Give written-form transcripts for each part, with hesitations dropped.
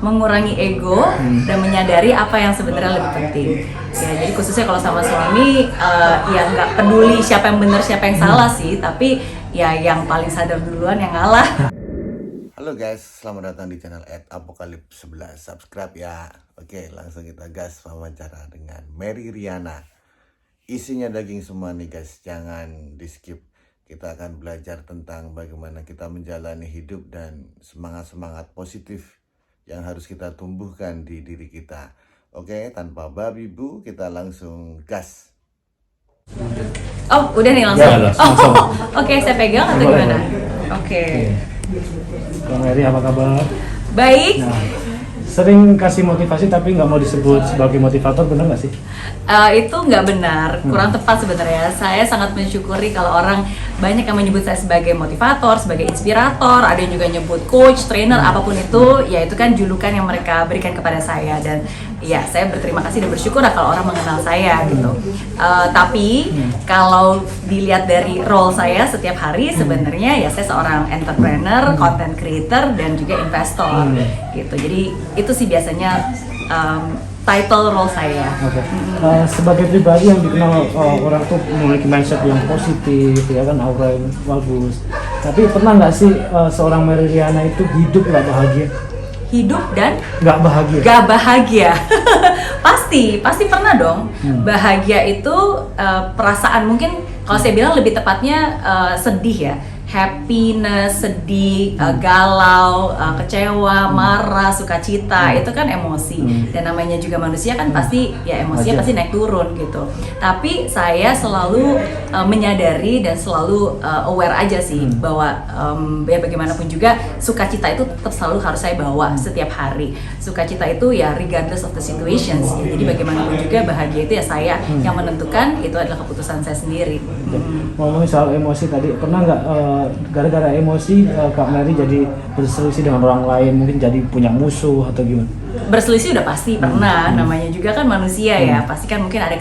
mengurangi ego dan menyadari apa yang sebenarnya lebih penting. Ya, jadi khususnya kalau sama suami, ya nggak peduli siapa yang benar siapa yang salah sih, tapi ya yang paling sadar duluan yang ngalah. Halo guys, selamat datang di channel @apokalips11. Subscribe ya. Oke, langsung kita gas wawancara dengan Mary Riana. Isinya daging semua nih guys, jangan di skip. Kita akan belajar tentang bagaimana kita menjalani hidup dan semangat-semangat positif yang harus kita tumbuhkan di diri kita. Oke, tanpa babi bu, kita langsung gas. Oh, udah nih langsung? Ya, langsung. Oke, saya pegang atau gimana? Oke. Bang Mary, apa kabar? Baik. Nah, sering kasih motivasi tapi nggak mau disebut sebagai motivator, benar nggak sih? Itu nggak benar, kurang tepat sebenarnya. Saya sangat mensyukuri kalau orang banyak yang menyebut saya sebagai motivator, sebagai inspirator, ada yang juga nyebut coach, trainer, apapun itu, ya itu kan julukan yang mereka berikan kepada saya. Dan ya saya berterima kasih dan bersyukur lah kalau orang mengenal saya gitu. Tapi kalau dilihat dari role saya setiap hari, sebenarnya ya saya seorang entrepreneur, content creator, dan juga investor gitu. Jadi itu sih biasanya title role saya. Oke. Sebagai pribadi yang dikenal orang tuh memiliki mindset yang positif, ya kan, aura yang bagus. Tapi pernah nggak sih seorang Mary Riana itu hidup nggak bahagia? Hidup dan Nggak bahagia? gak bahagia. pasti pernah dong. Bahagia itu perasaan, mungkin kalau saya bilang lebih tepatnya sedih ya. Happiness, sedih, galau, kecewa, marah, sukacita, itu kan emosi. Dan namanya juga manusia kan pasti ya emosinya pasti naik turun gitu. Tapi saya selalu menyadari dan selalu aware aja sih bahwa ya bagaimanapun juga sukacita itu tetap selalu harus saya bawa setiap hari. Sukacita itu ya regardless of the situations. Jadi bagaimanapun juga bahagia itu ya saya yang menentukan, itu adalah keputusan saya sendiri. Ngomongin soal emosi tadi, pernah nggak gara-gara emosi Kak Mary jadi berselisih dengan orang lain, mungkin jadi punya musuh atau gimana? Berselisih udah pasti pernah, namanya juga kan manusia ya, pasti kan mungkin ada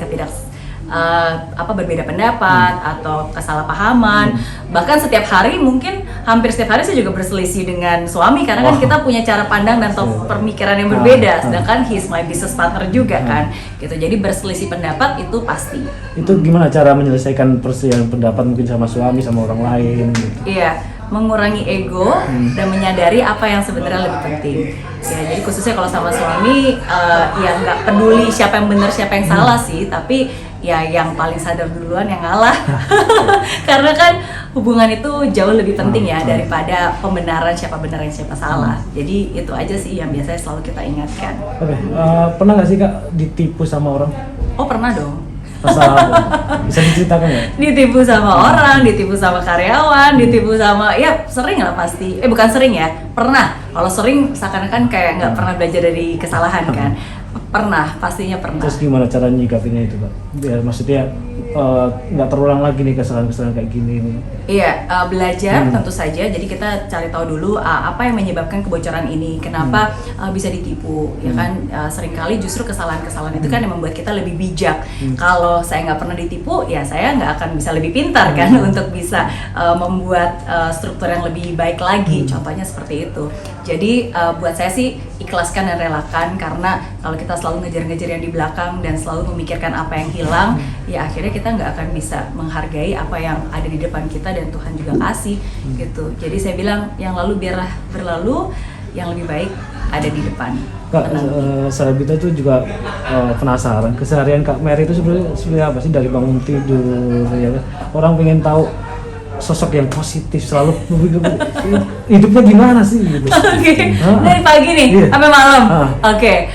berbeda pendapat atau kesalahpahaman. Bahkan setiap hari, mungkin hampir setiap hari saya juga berselisih dengan suami karena kan kita punya cara pandang dan pemikiran yang berbeda, sedangkan he's my business partner juga kan gitu. Jadi berselisih pendapat itu pasti. Itu gimana cara menyelesaikan perselisihan pendapat mungkin sama suami, sama orang lain gitu? Iya, mengurangi ego dan menyadari apa yang sebenarnya lebih penting. Ya, jadi khususnya kalau sama suami, ya nggak peduli siapa yang benar siapa yang salah sih, tapi ya yang paling sadar duluan yang ngalah. Karena kan hubungan itu jauh lebih penting ya daripada pembenaran siapa benar dan siapa salah. Jadi itu aja sih yang biasanya selalu kita ingatkan. Oke, pernah nggak sih Kak ditipu sama orang? Oh, pernah dong. Pasal apa? Bisa diceritakan ya? Ditipu sama orang, ditipu sama karyawan, ditipu sama, ya sering lah pasti. Bukan sering ya, pernah. Kalau sering seakan-akan kayak nggak pernah belajar dari kesalahan kan. Pernah, pastinya pernah. Terus gimana cara nyikapinnya itu Kak? Biar maksudnya nggak terulang lagi nih kesalahan-kesalahan kayak gini. Iya, belajar tentu saja. Jadi kita cari tahu dulu apa yang menyebabkan kebocoran ini, kenapa bisa ditipu, ya kan? Seringkali justru kesalahan-kesalahan itu kan yang membuat kita lebih bijak. Kalau saya nggak pernah ditipu, ya saya nggak akan bisa lebih pintar kan untuk bisa membuat struktur yang lebih baik lagi. Contohnya seperti itu. Jadi buat saya sih ikhlaskan dan relakan, karena kalau kita selalu ngejar-ngejar yang di belakang dan selalu memikirkan apa yang hilang, ya akhirnya kita nggak akan bisa menghargai apa yang ada di depan kita dan Tuhan juga kasih gitu. Jadi saya bilang yang lalu biarlah berlalu, yang lebih baik ada di depan. Kak, saya tuh juga penasaran keseharian Kak Mary itu sebenarnya apa sih dari bangun tidur ya? Orang pengen tahu sosok yang positif, selalu hidupnya gimana sih gitu. Dari pagi nih sampai malam. Oke.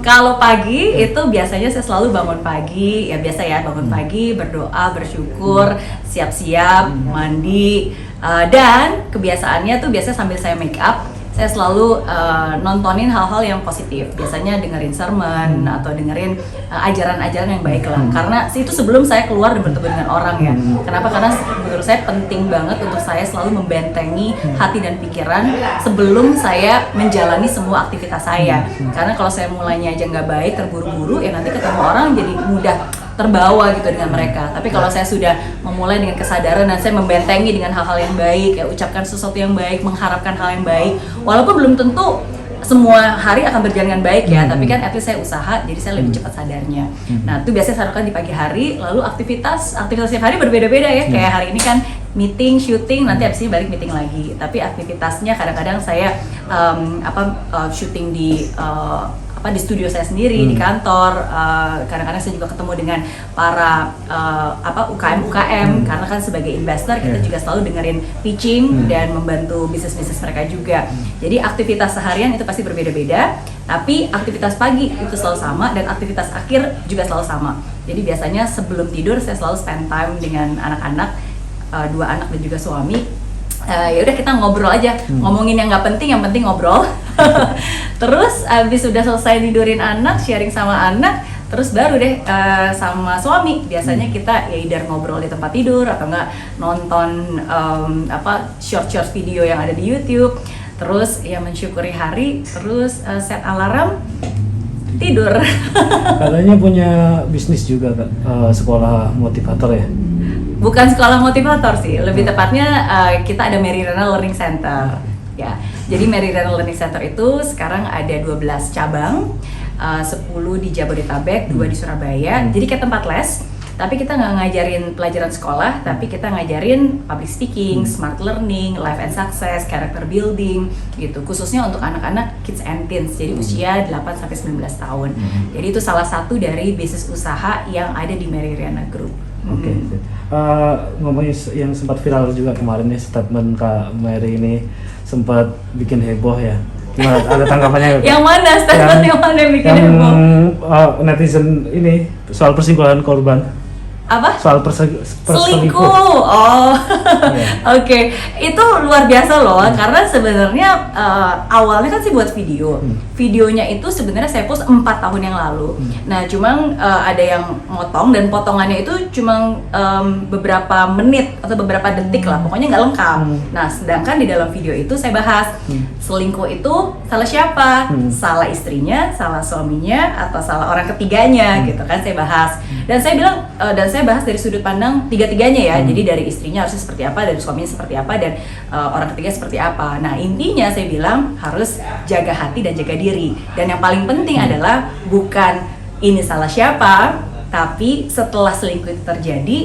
Kalau pagi itu biasanya saya selalu bangun pagi, ya biasa ya, bangun pagi, berdoa, bersyukur, siap-siap, mandi, dan kebiasaannya tuh biasanya sambil saya make up, saya selalu nontonin hal-hal yang positif. Biasanya dengerin sermon atau dengerin ajaran-ajaran yang baik lah. Karena itu sebelum saya keluar dan bertemu dengan orang ya. Kenapa? Karena menurut saya penting banget untuk saya selalu membentengi hati dan pikiran sebelum saya menjalani semua aktivitas saya. Karena kalau saya mulainya aja nggak baik, terburu-buru, ya nanti ketemu orang jadi mudah terbawa gitu dengan mereka. Tapi kalau saya sudah memulai dengan kesadaran dan saya membentengi dengan hal-hal yang baik, ya ucapkan sesuatu yang baik, mengharapkan hal yang baik, walaupun belum tentu semua hari akan berjalan dengan baik ya, tapi kan at least saya usaha, jadi saya lebih cepat sadarnya. Nah itu biasanya saya lakukan di pagi hari, lalu aktivitas setiap hari berbeda-beda ya, kayak hari ini kan meeting, syuting, nanti abis ini balik meeting lagi. Tapi aktivitasnya kadang-kadang saya syuting di studio saya sendiri, di kantor. Kadang-kadang saya juga ketemu dengan para UKM, karena kan sebagai investor kita juga selalu dengerin pitching dan membantu bisnis-bisnis mereka juga. Jadi aktivitas seharian itu pasti berbeda-beda, tapi aktivitas pagi itu selalu sama dan aktivitas akhir juga selalu sama. Jadi biasanya sebelum tidur saya selalu spend time dengan anak-anak, 2 anak dan juga suami. Ya udah kita ngobrol aja, ngomongin yang nggak penting, yang penting ngobrol. Terus abis sudah selesai tidurin anak, sharing sama anak, terus baru deh sama suami. Biasanya kita ya either ngobrol di tempat tidur atau enggak nonton short video yang ada di YouTube. Terus ya mensyukuri hari, terus set alarm, tidur. Katanya punya bisnis juga kan, sekolah motivator ya? Bukan sekolah motivator sih, lebih tepatnya kita ada Mary Riana Learning Center ya. Jadi Mary Riana Learning Center itu sekarang ada 12 cabang, 10 di Jabodetabek, 2 di Surabaya. Jadi kayak tempat les, tapi kita nggak ngajarin pelajaran sekolah, tapi kita ngajarin public speaking, smart learning, life and success, character building gitu, khususnya untuk anak-anak kids and teens, jadi usia 8-19 tahun. Jadi itu salah satu dari bisnis usaha yang ada di Mary Riana Group. Oke. Ngomongin yang sempat viral juga kemarin nih, statement Kak Mary ini sempat bikin heboh ya. Gimana, ada tanggapannya? Yang mana statement yang mana yang bikin heboh? Netizen ini soal persinggungan korban. Apa? Soal selingkuh. Oh, Oke. Itu luar biasa loh, karena sebenarnya awalnya kan sih buat video. Videonya itu sebenarnya saya post 4 tahun yang lalu. Nah, cuma ada yang motong dan potongannya itu cuma beberapa menit atau beberapa detik lah, pokoknya nggak lengkap. Nah, sedangkan di dalam video itu saya bahas selingkuh itu salah siapa? Salah istrinya, salah suaminya, atau salah orang ketiganya gitu kan, saya bahas. Dan saya bilang saya bahas dari sudut pandang tiga-tiganya ya. Jadi dari istrinya harusnya seperti apa, dari suaminya seperti apa, dan orang ketiga seperti apa. Nah, intinya saya bilang harus jaga hati dan jaga diri. Dan yang paling penting adalah bukan ini salah siapa, tapi setelah selingkuh itu terjadi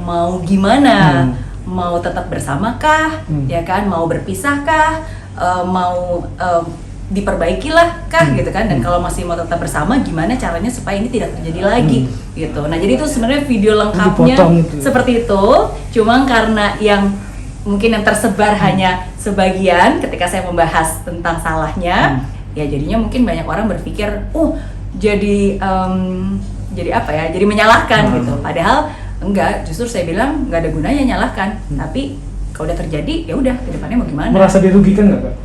mau gimana? Mau tetap bersamakah? Ya kan? Mau berpisahkah? Mau diperbaikilah kah gitu kan, dan kalau masih mau tetap bersama gimana caranya supaya ini tidak terjadi lagi gitu. Nah, jadi itu sebenarnya video lengkapnya seperti itu, cuma karena yang mungkin yang tersebar hanya sebagian ketika saya membahas tentang salahnya, ya jadinya mungkin banyak orang berpikir jadi apa ya, jadi menyalahkan gitu, padahal enggak, justru saya bilang nggak ada gunanya nyalahkan, tapi kalau udah terjadi ya udah, kedepannya mau gimana. Merasa dirugikan nggak, Kak?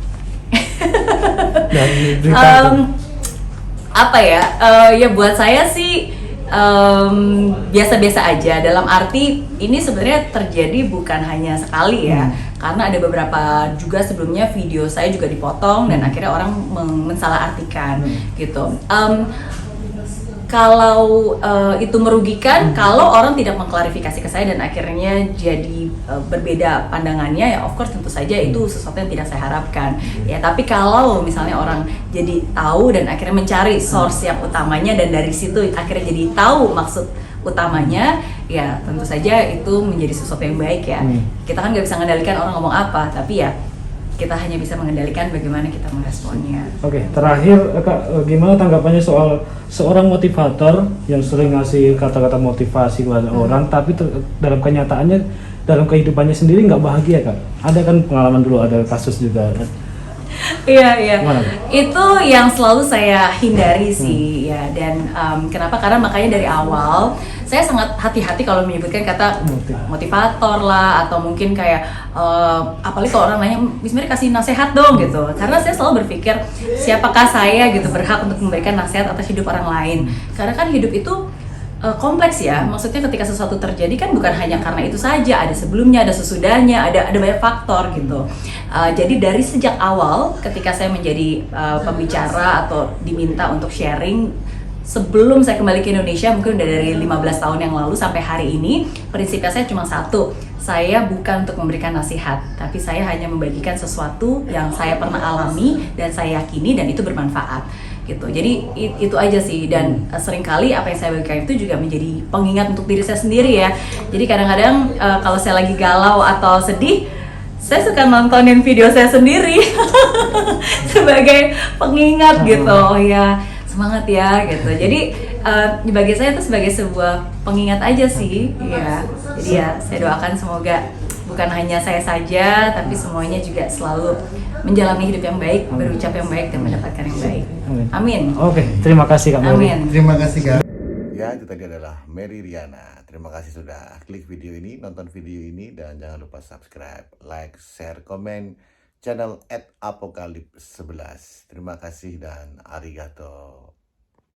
Ya buat saya sih biasa-biasa aja, dalam arti ini sebenarnya terjadi bukan hanya sekali ya, karena ada beberapa juga sebelumnya video saya juga dipotong dan akhirnya orang mensalahartikan gitu. Kalau itu merugikan, kalau orang tidak mengklarifikasi ke saya dan akhirnya jadi berbeda pandangannya, ya of course tentu saja itu sesuatu yang tidak saya harapkan. Ya, tapi kalau misalnya orang jadi tahu dan akhirnya mencari source yang utamanya dan dari situ akhirnya jadi tahu maksud utamanya, ya tentu saja itu menjadi sesuatu yang baik ya. Kita kan nggak bisa mengendalikan orang ngomong apa, tapi ya kita hanya bisa mengendalikan bagaimana kita meresponnya. Oke, terakhir Kak, gimana tanggapannya soal seorang motivator yang sering ngasih kata-kata motivasi kepada orang, tapi dalam kenyataannya, dalam kehidupannya sendiri nggak bahagia, Kak? Ada kan pengalaman dulu, ada kasus juga kan? Iya. Itu yang selalu saya hindari sih ya, dan kenapa? Karena makanya dari awal saya sangat hati-hati kalau menyebutkan kata motivator lah, atau mungkin kayak apalagi kalau orang nanya, Miss Mary kasih nasihat dong gitu, karena saya selalu berpikir siapakah saya gitu berhak untuk memberikan nasihat atas hidup orang lain, karena kan hidup itu kompleks ya, maksudnya ketika sesuatu terjadi kan bukan hanya karena itu saja, ada sebelumnya, ada sesudahnya, ada banyak faktor gitu. Jadi dari sejak awal ketika saya menjadi pembicara atau diminta untuk sharing, sebelum saya kembali ke Indonesia, mungkin udah dari 15 tahun yang lalu sampai hari ini, prinsipnya saya cuma satu. Saya bukan untuk memberikan nasihat, tapi saya hanya membagikan sesuatu yang saya pernah alami dan saya yakini dan itu bermanfaat gitu. Jadi itu aja sih, dan seringkali apa yang saya bagikan itu juga menjadi pengingat untuk diri saya sendiri ya. Jadi kadang-kadang kalau saya lagi galau atau sedih, saya suka nontonin video saya sendiri sebagai pengingat gitu. Oh ya, semangat ya gitu. Jadi bagi saya itu sebagai sebuah pengingat aja sih ya. Jadi ya saya doakan semoga bukan hanya saya saja, tapi semuanya juga selalu menjalani hidup yang baik, berucap yang baik, dan mendapatkan yang baik. Amin. Oke, terima kasih Kak Mary. Amin. Terima kasih guys. Ya, itu tadi adalah Mary Riana. Terima kasih sudah klik video ini, nonton video ini, dan jangan lupa subscribe, like, share, komen channel @apokalip11. Terima kasih dan arigato.